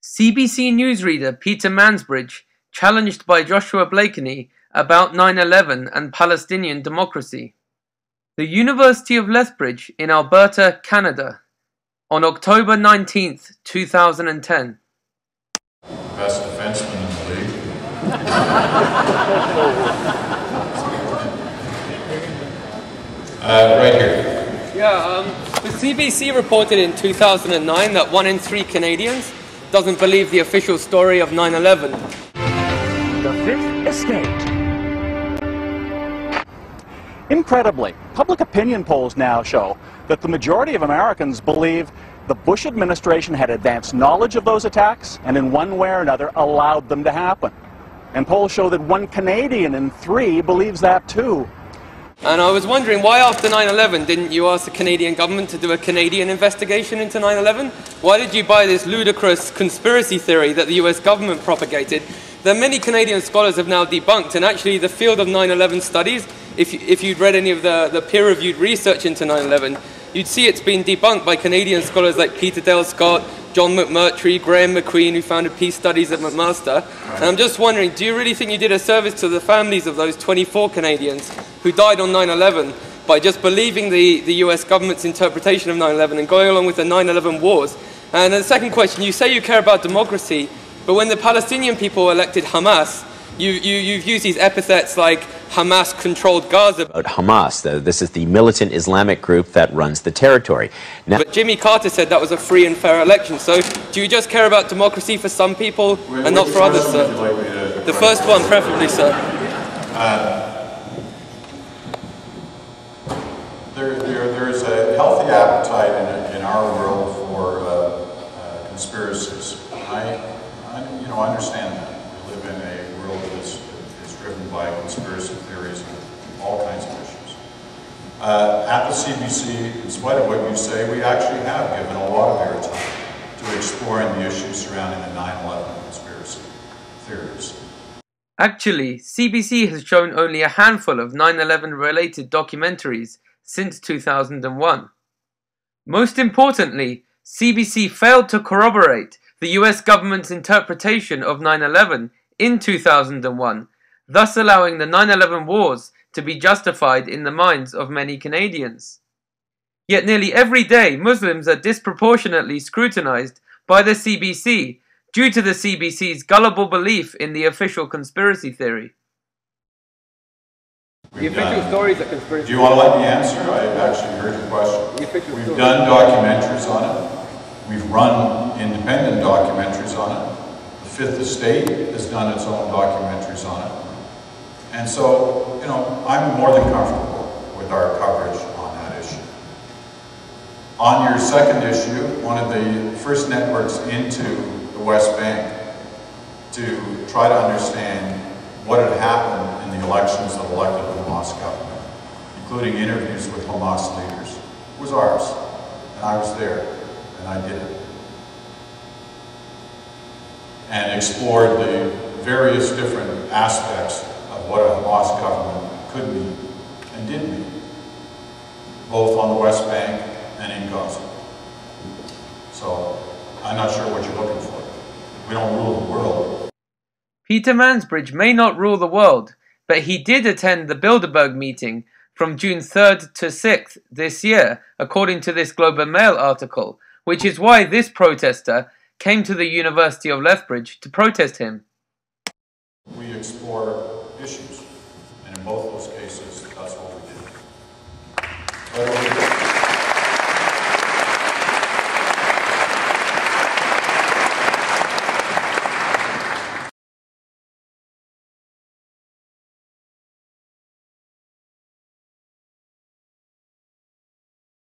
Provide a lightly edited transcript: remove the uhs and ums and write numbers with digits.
CBC newsreader Peter Mansbridge challenged by Joshua Blakeney about 9/11 and Palestinian democracy. The University of Lethbridge in Alberta, Canada, on October 19th, 2010. Best defenseman in the league. Right here. The CBC reported in 2009 that 1 in 3 Canadians doesn't believe the official story of 9/11. The fifth estate. Incredibly, public opinion polls now show that the majority of Americans believe the Bush administration had advanced knowledge of those attacks and in one way or another allowed them to happen. And polls show that 1 Canadian in 3 believes that too. And I was wondering, why after 9/11 didn't you ask the Canadian government to do a Canadian investigation into 9/11? Why did you buy this ludicrous conspiracy theory that the US government propagated that many Canadian scholars have now debunked? And actually the field of 9/11 studies, if you'd read any of the peer-reviewed research into 9/11, you'd see it's been debunked by Canadian scholars like Peter Dale Scott, John McMurtry, Graham McQueen, who founded peace studies at McMaster. And I'm just wondering, do you really think you did a service to the families of those 24 Canadians who died on 9/11 by just believing the US government's interpretation of 9/11 and going along with the 9/11 wars? And the second question, you say you care about democracy, but when the Palestinian people elected Hamas, you've used these epithets like Hamas-controlled Gaza. About Hamas, this is the militant Islamic group that runs the territory. Now, but Jimmy Carter said that was a free and fair election. So do you just care about democracy for some people and not for others, sir? The first one, preferably, sir. There is a healthy appetite in our world for conspiracies. I understand that. We live in a world that is driven by conspiracy theories and all kinds of issues. At the CBC, in spite of what you say, we actually have given a lot of airtime to exploring the issues surrounding the 9/11 conspiracy theories. Actually, CBC has shown only a handful of 9/11 related documentaries since 2001. Most importantly, CBC failed to corroborate the US government's interpretation of 9/11 in 2001, thus allowing the 9/11 wars to be justified in the minds of many Canadians. Yet nearly every day, Muslims are disproportionately scrutinized by the CBC due to the CBC's gullible belief in the official conspiracy theory. The official story is a conspiracy. Do you want to let me answer? I actually heard your question. We've done documentaries on it. We've run independent documentaries on it. The Fifth Estate has done its own documentaries on it. And so, I'm more than comfortable with our coverage on that issue. On your second issue, one of the first networks into the West Bank to try to understand what had happened in the elections that elected the Hamas government, including interviews with Hamas leaders, was ours. And I was there, and I did it. And explored the various different aspects of what a Hamas government could mean and did mean, both on the West Bank and in Gaza. So, I'm not sure what you're looking for. We don't rule the world. Peter Mansbridge may not rule the world, but he did attend the Bilderberg meeting from June 3rd to 6th this year, according to this Globe and Mail article, which is why this protester came to the University of Lethbridge to protest him. We explore issues, and in both those cases, that's what we did.